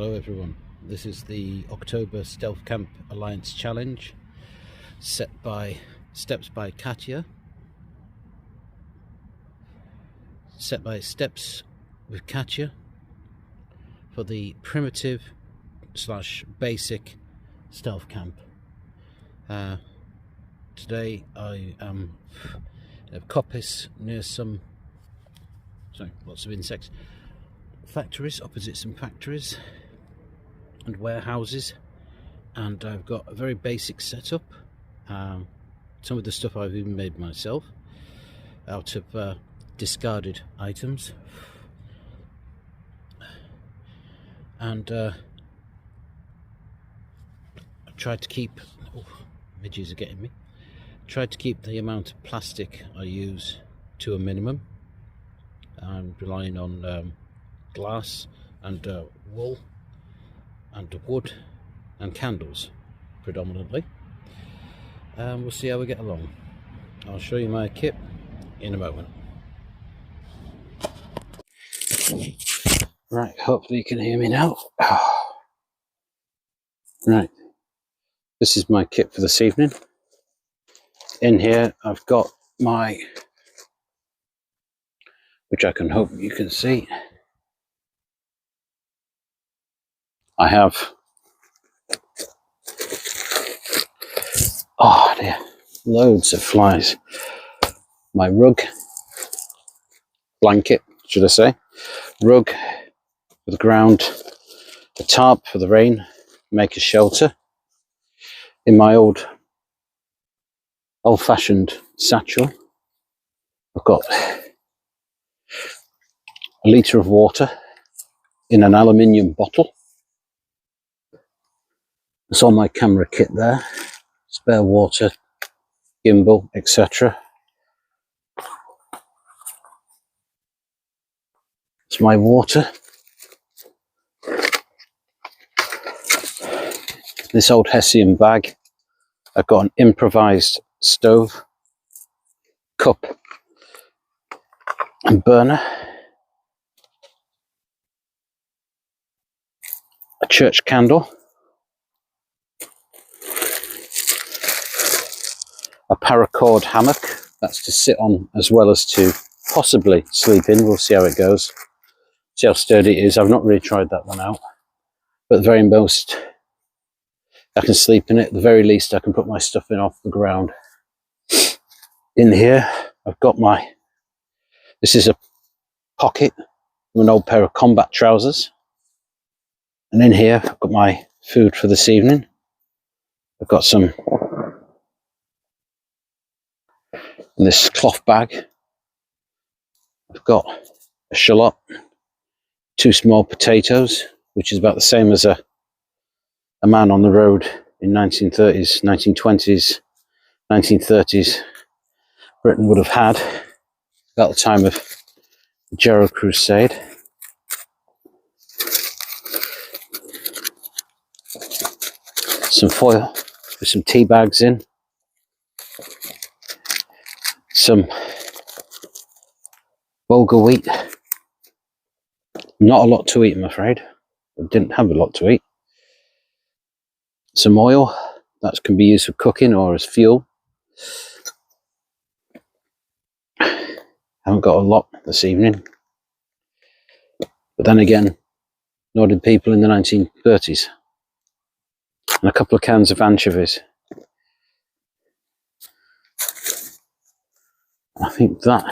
Hello everyone, this is the October Stealth Camp Alliance Challenge set by Steps by Katya, set by Steps with Katya for the primitive / basic stealth camp. Today I am in a coppice near lots of insects, factories, opposite some factories and warehouses, and I've got a very basic setup. Some of the stuff I've even made myself out of discarded items, and I tried to keep midges are getting me. Tried to keep the amount of plastic I use to a minimum. I'm relying on glass and wool and wood and candles predominantly. We'll see how we get along. I'll show you my kit in a moment. Right, hopefully you can hear me now. Right, this is my kit for this evening. In here I've got my, which I can hope you can see, I have, oh dear, loads of flies. My rug, blanket, should I say, rug for the ground, a tarp for the rain, make a shelter. In my old-fashioned satchel, I've got a litre of water in an aluminium bottle. That's all my camera kit there, spare water, gimbal, etc. It's my water. This old Hessian bag. I've got an improvised stove, cup and burner, a church candle, a paracord hammock, that's to sit on as well as to possibly sleep in. We'll see how it goes, see how sturdy it is. I've not really tried that one out, but at the very most I can sleep in it. At the very least I can put my stuff in off the ground. In here I've got this is a pocket from an old pair of combat trousers, and in here I've got my food for this evening. I've got some in this cloth bag. I've got a shallot, 2 small potatoes, which is about the same as a man on the road in 1930s, 1920s, 1930s Britain would have had about the time of the Jericho Crusade. Some foil with some tea bags in. Some bulgur wheat. Not a lot to eat, I'm afraid. I didn't have a lot to eat. Some oil that can be used for cooking or as fuel. Haven't got a lot this evening, but then again, nor did people in the 1930s. And a couple of cans of anchovies. I think that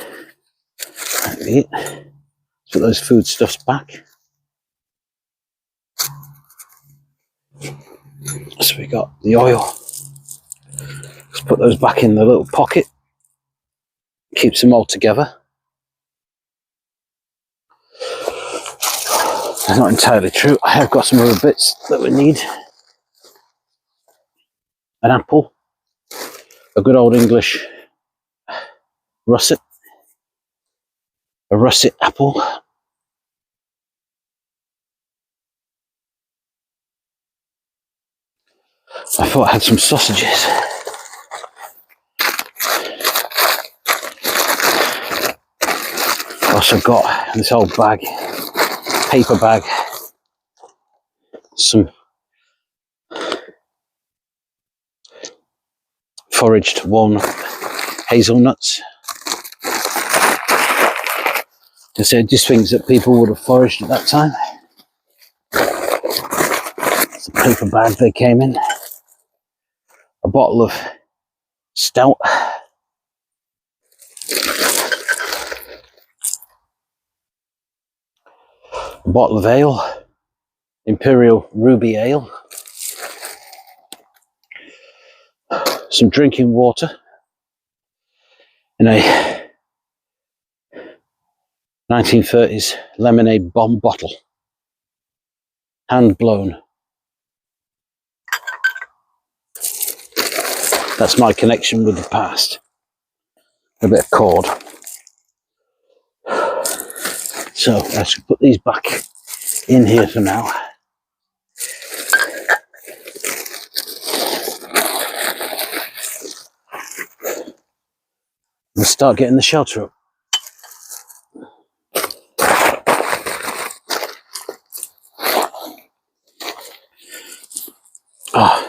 might be it. Let's put those foodstuffs back. So we got the oil. Let's put those back in the little pocket. Keeps them all together. That's not entirely true. I have got some other bits that we need. An apple. A good old English russet. A russet apple. I thought I had some sausages. Also got this old bag, paper bag, some foraged walnut hazelnuts. I said just things that people would have foraged at that time. It's a paper bag they came in. A bottle of stout. A bottle of ale. Imperial Ruby Ale. Some drinking water in a 1930s lemonade bomb bottle. Hand blown. That's my connection with the past. A bit of cord. So I should put these back in here for now. We'll start getting the shelter up. I'll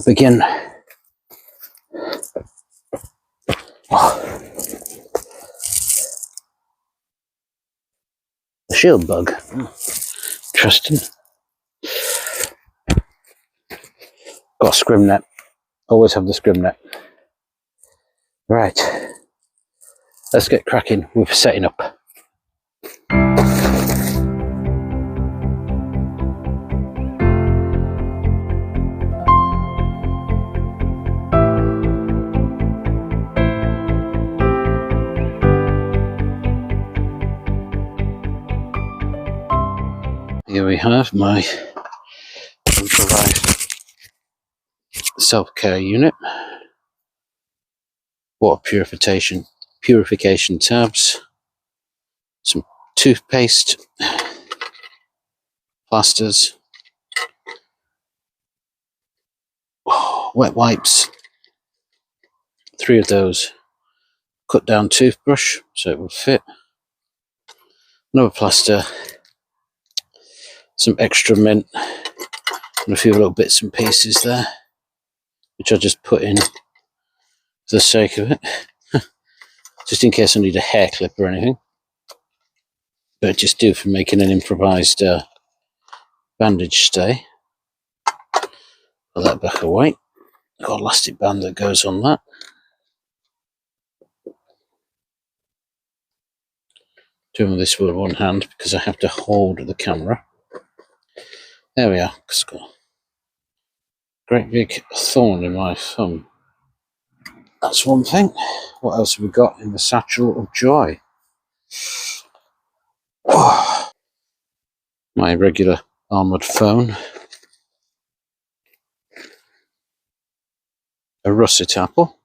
begin. The shield bug. Interesting. Got a scrim net. Always have the scrim net. Right. Let's get cracking with setting up. Here we have my improvised self-care unit. Water purification tabs. Some toothpaste. Plasters. Wet wipes. 3 of those. Cut down toothbrush so it will fit. Another plaster. Some extra mint. And a few little bits and pieces there, which I just put in for the sake of it, just in case I need a hair clip or anything. But just do for making an improvised bandage stay. Put that back away. Got an elastic band that goes on that. Doing this with one hand because I have to hold the camera. There we are. It's got a great big thorn in my thumb. That's one thing. What else have we got in the satchel of joy? My regular armoured phone. A russet apple.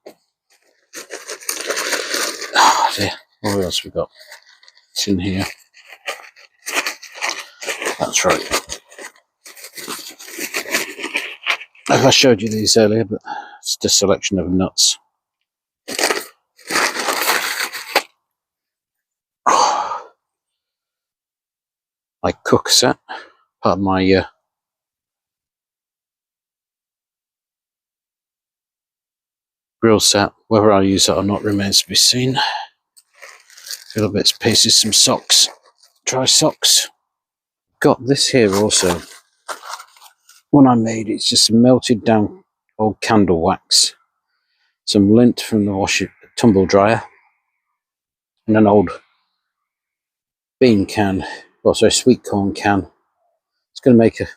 Oh dear. What else have we got? It's in here. That's right. I showed you these earlier, but it's just a selection of nuts. My cook set, part of my grill set. Whether I'll use that or not remains to be seen. Little bits, pieces, some socks, dry socks. Got this here also. One I made, it's just melted down old candle wax, some lint from the tumble dryer, and an old bean can, sorry, sweet corn can. It's going to make a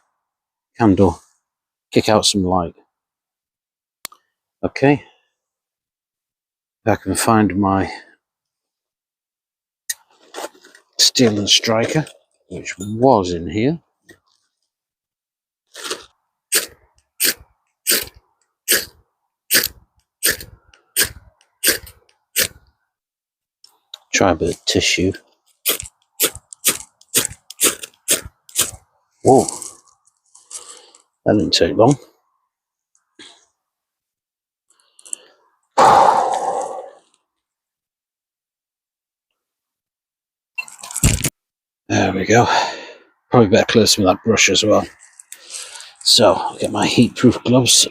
candle, kick out some light. Okay, if I can find my steel and striker, which was in here. Try a bit of tissue. Whoa, that didn't take long. There we go. Probably better close with that brush as well. So I'll get my heat-proof gloves.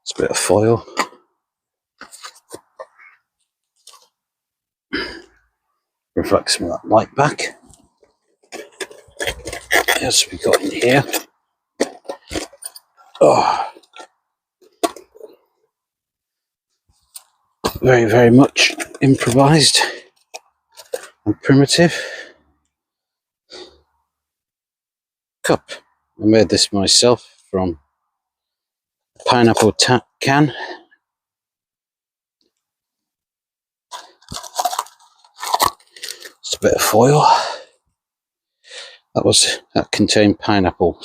It's a bit of foil. Reflect some of that light back. As we got in here. Oh, very, very much improvised and primitive. Cup. I made this myself from a pineapple can. Just a bit of foil. That contained pineapple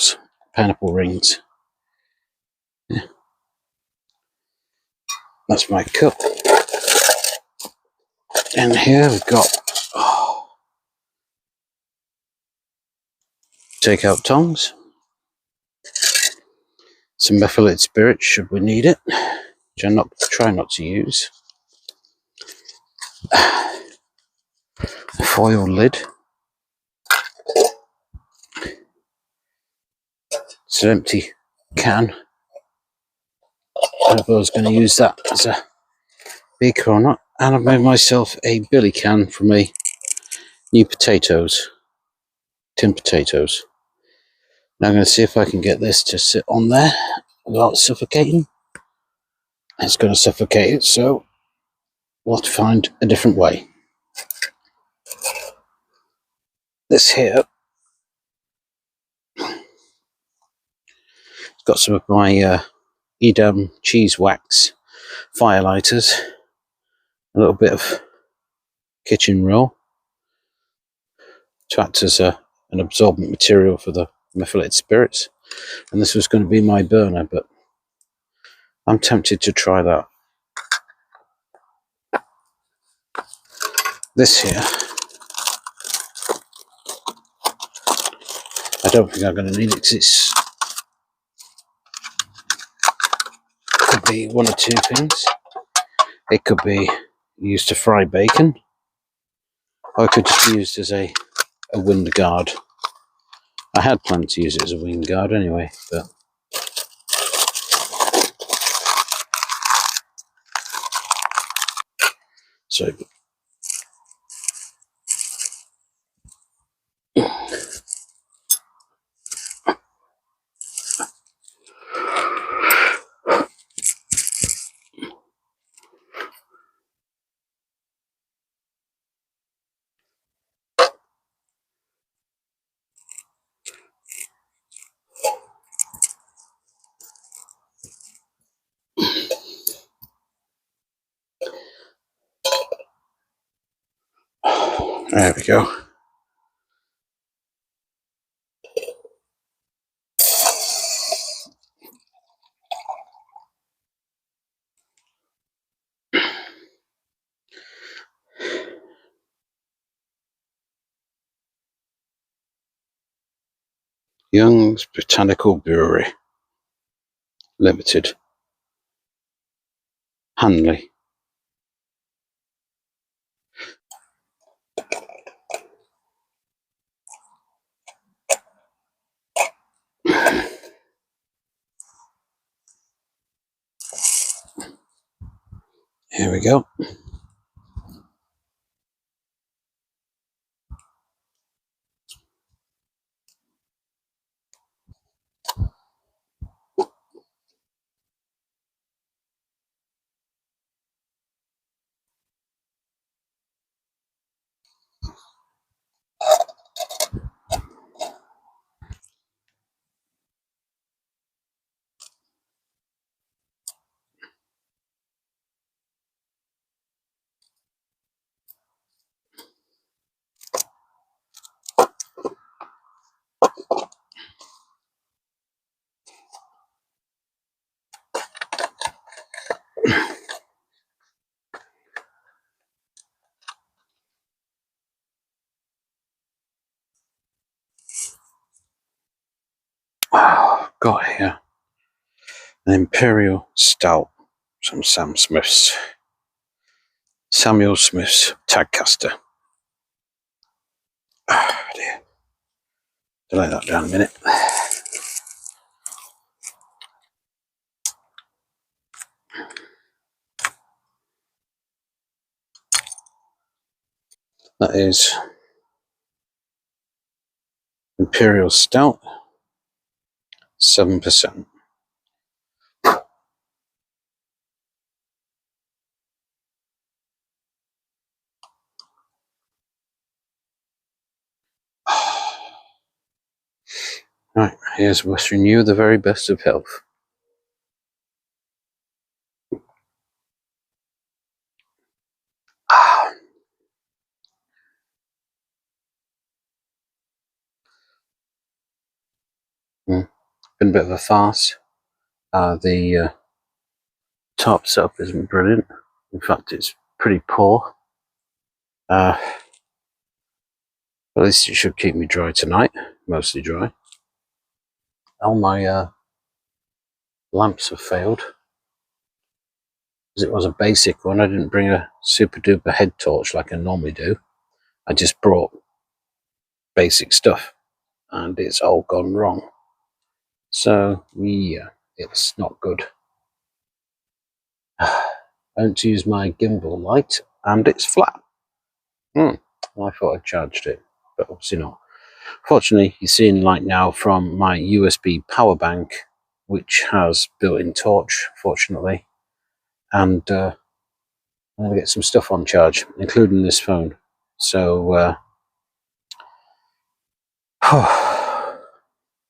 rings. Yeah. That's my cup. And here we've got take out tongs, some methylated spirit should we need it, which I try not to use. A foil lid. It's an empty can. I don't know if I was going to use that as a beaker or not. And I've made myself a billy can from a new tin potatoes. Now I'm going to see if I can get this to sit on there without suffocating. It's going to suffocate it, so we'll have to find a different way. This here, it's got some of my Edam cheese wax firelighters, a little bit of kitchen roll to act as an absorbent material for the methylated spirits, and this was going to be my burner, but I'm tempted to try that. This here, I don't think I'm going to need it because it could be one or two things. It could be used to fry bacon, or it could just be used as a wind guard. I had planned to use it as a wind guard anyway, but so there we go. Young's Botanical Brewery Limited, Hanley. Here we go. Oh, got here an Imperial Stout from Samuel Smith's Tagcaster. Oh dear. Delay that down a minute. That is Imperial Stout, 7%. Right, here's wishing you the very best of health. Been a bit of a farce. The top itself isn't brilliant. In fact, it's pretty poor. At least it should keep me dry tonight, mostly dry. All my lamps have failed. As it was a basic one, I didn't bring a super duper head torch like I normally do. I just brought basic stuff, and it's all gone wrong. So yeah, it's not good. I don't use my gimbal light, and it's flat. I thought I charged it, but obviously not. Fortunately, you're seeing light now from my USB power bank, which has built-in torch, fortunately, and I'm going to get some stuff on charge, including this phone. So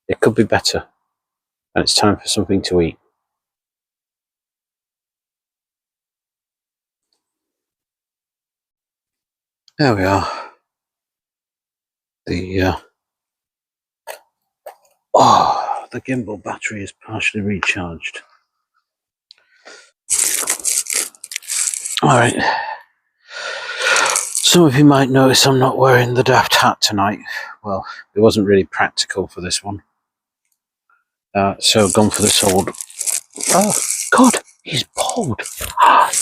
it could be better, and it's time for something to eat. There we are. The gimbal battery is partially recharged. Alright. Some of you might notice I'm not wearing the daft hat tonight. Well, it wasn't really practical for this one. So I've gone for this old... Oh, God, he's bald.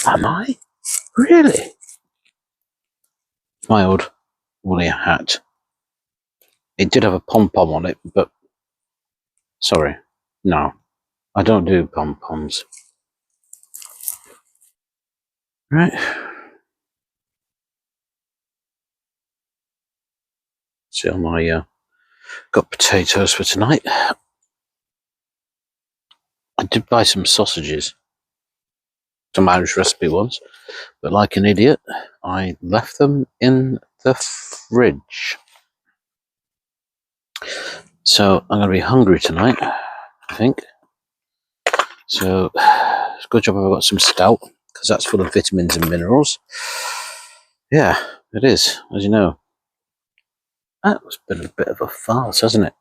Am I? Really? My old woolly hat. It did have a pom-pom on it, but... Sorry. No, I don't do pom-poms. Right. So my got potatoes for tonight. I did buy some sausages, some Irish recipe ones, but like an idiot, I left them in the fridge. So I'm going to be hungry tonight, I think. So it's a good job I've got some stout, because that's full of vitamins and minerals. Yeah, it is, as you know. That's been a bit of a farce, hasn't it?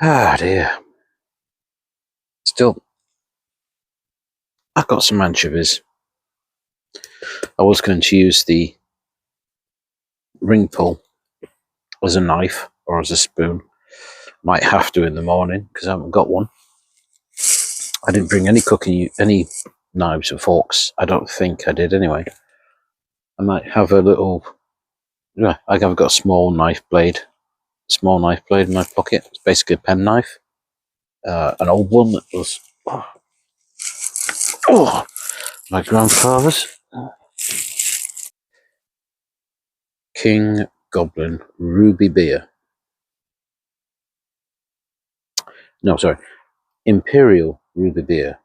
Ah, dear. Still, I've got some anchovies. I was going to use the ring pull as a knife or as a spoon. Might have to in the morning because I haven't got one. I didn't bring any knives or forks. I don't think I did anyway. I might have a little... Yeah, I've got a small knife blade in my pocket. It's basically a pen knife. An old one that was my grandfather's. King Goblin Ruby Beer. No, sorry. Imperial Ruby Beer.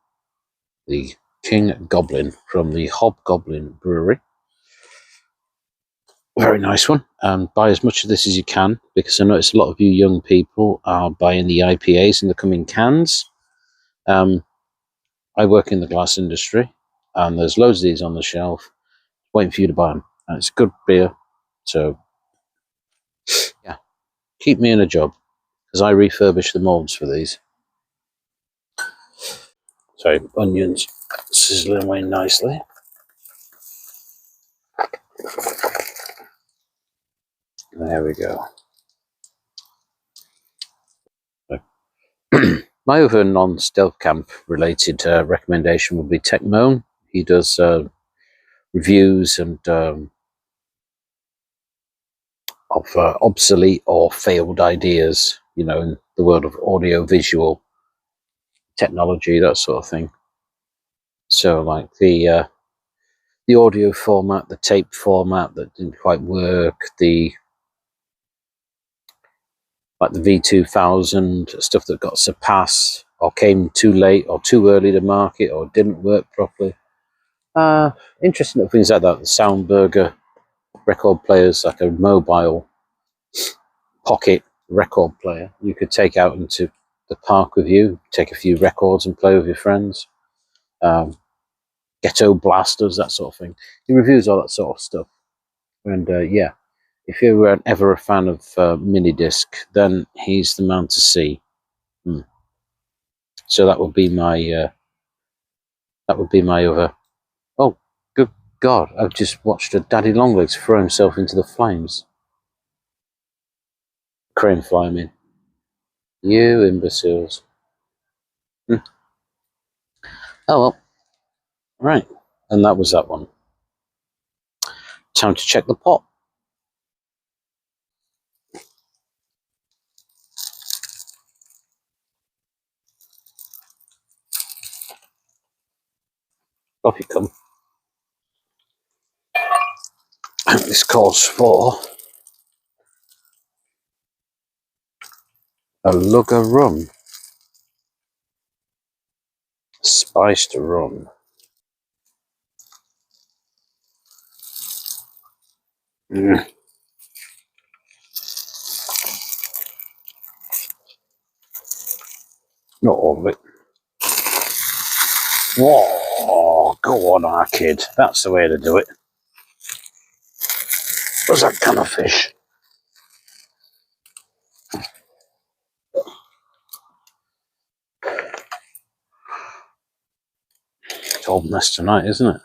The King Goblin from the Hobgoblin Brewery. Very nice one. Buy as much of this as you can, because I notice a lot of you young people are buying the IPAs and they're coming cans. I work in the glass industry, and there's loads of these on the shelf waiting for you to buy them. And it's good beer, so yeah, keep me in a job, because I refurbish the molds for these. Sorry, onions sizzling away nicely. There we go. My other non-stealth camp related recommendation would be Techmoan. He does reviews and of obsolete or failed ideas, you know, in the world of audio-visual technology, that sort of thing. So, like the audio format, the tape format that didn't quite work, the V2000 stuff that got surpassed or came too late or too early to market or didn't work properly. Interesting little things like that. The Soundburger record players, like a mobile pocket record player you could take out into the park with you, take a few records and play with your friends. Ghetto blasters, that sort of thing. He reviews all that sort of stuff. And yeah, if you weren't ever a fan of mini disc, then he's the man to see. So that would be my other. Oh, good God! I've just watched a Daddy Longlegs throw himself into the flames. Crane fly, I mean. You imbeciles. Oh well. Right, and that was that one. Time to check the pot. Off you come. This calls for a lug of rum. Spiced rum. Not all of it. Whoa, go on, our kid. That's the way to do it. What's that kind of fish? It's old mess tonight, isn't it?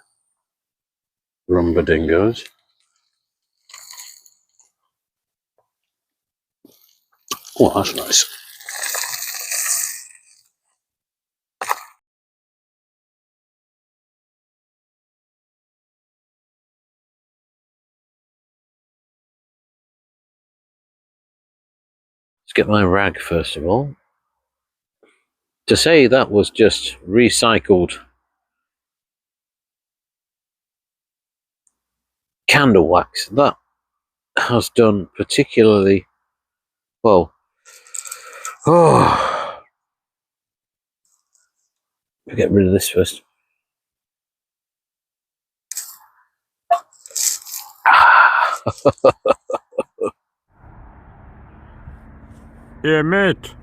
Rumba dingoes. Oh, that's nice. Let's get my rag first of all. To say that was just recycled candle wax, that has done particularly well. Oh, I'll get rid of this first. Yeah, mate.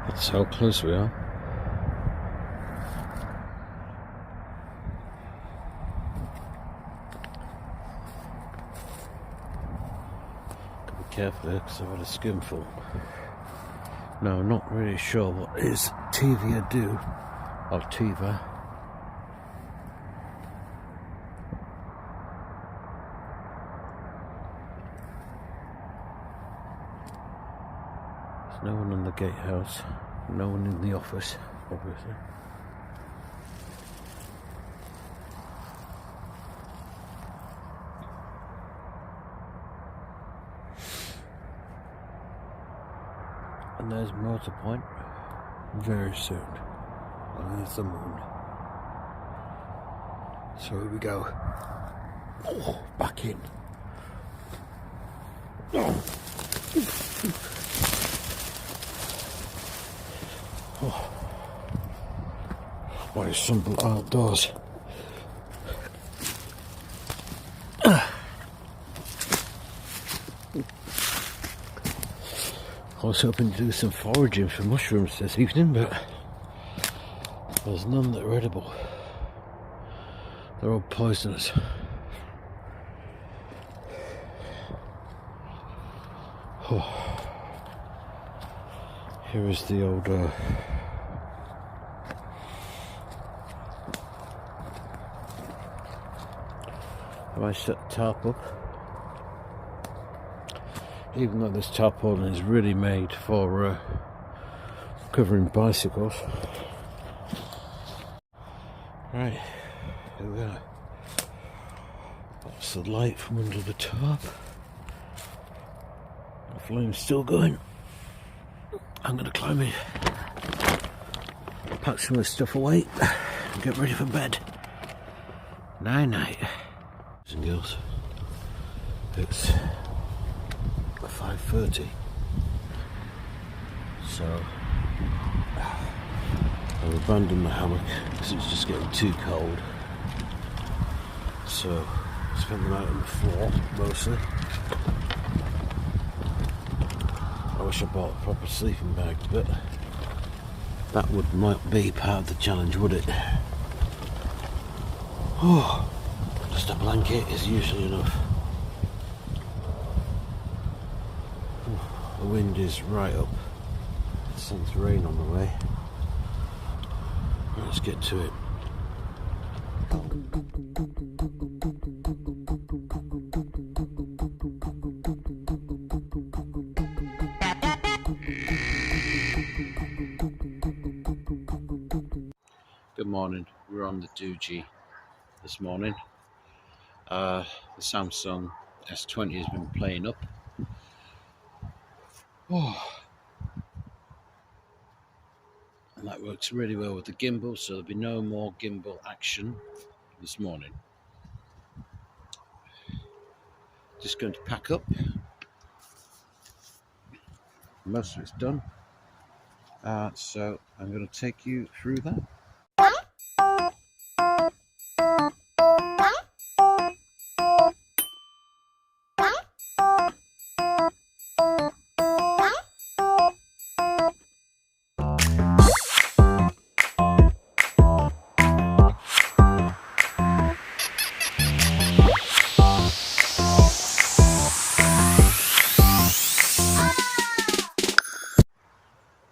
That's how close we are. Gotta be careful here because I've had a skinful. No, I'm not really sure what is Tiva do. Or Tiva. There's no one in the gatehouse. No one in the office, obviously. And there's Motor Point very soon. And there's the moon. So here we go. Oh, back in. Why some outdoors? I was hoping to do some foraging for mushrooms this evening, but there's none that are edible. They're all poisonous. Oh. Here is the old have I set the tarp up? Even though this tarpaulin is really made for covering bicycles. Right, here we are. That's the light from under the tarp. The flame's still going. I'm going to climb in, pack some of this stuff away, and get ready for bed. Night night. Boys and girls, it's 5:30, so I've abandoned the hammock because it's just getting too cold, so I spend the night on the floor mostly. I wish I bought a proper sleeping bag, but that would might be part of the challenge, would it? Oh, just a blanket is usually enough. The wind is right up. It sends rain on the way. Let's get to it. Good morning. We're on the Doogie this morning. The Samsung S20 has been playing up. Oh. And that works really well with the gimbal, so there'll be no more gimbal action this morning. Just going to pack up. Most of it's done. So I'm going to take you through that.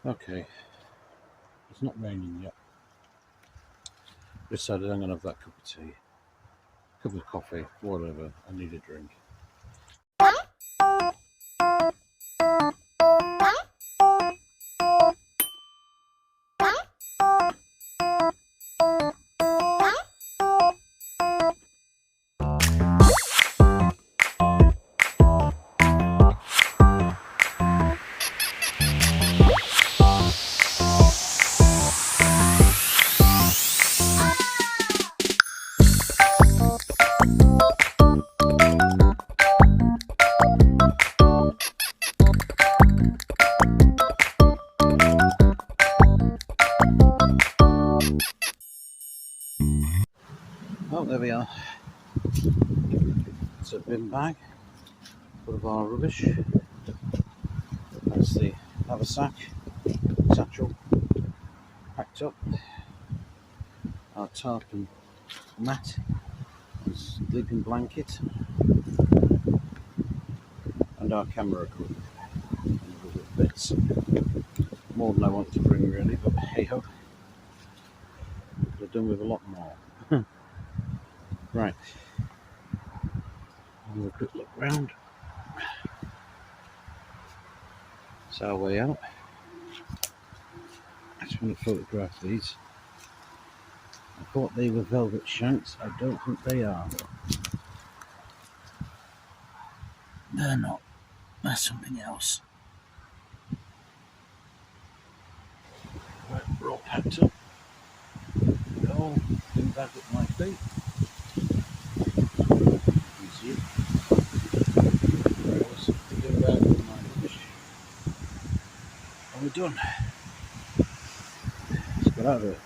Okay, it's not raining yet. Decided I'm going to have that cup of tea, cup of coffee, whatever. I need a drink. Oh, there we are. It's a bin bag full of our rubbish. That's the haversack, satchel, packed up. Our tarp and mat, sleeping blanket, and our camera equipment. And other bits. More than I want to bring really, but hey ho. Could have done with a lot more. Right, have a quick look round. It's our way out. I just want to photograph these. I thought they were velvet shanks. I don't think they are. They're not. They're something else. Right, we're all packed up. Go, bin bag at my feet. Easy. What else to do? we're done. Let's get out of here.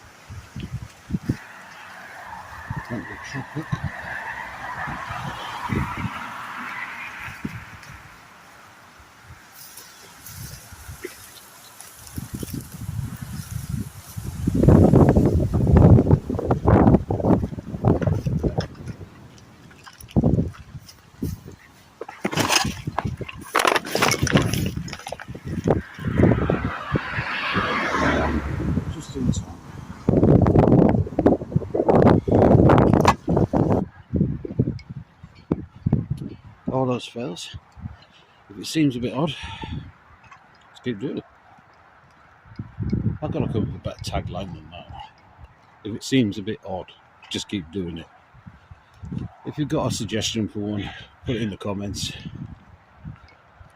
Drink the chocolate. Just in time. All those fails. If it seems a bit odd, let's keep doing it. I've got to come up with a better tagline than that. If it seems a bit odd, just keep doing it. If you've got a suggestion for one, put it in the comments.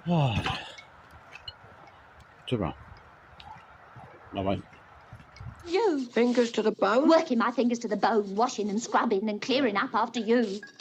Ta-ra. Bye-bye. You. Fingers to the bone? Working my fingers to the bone, washing and scrubbing and clearing up after you.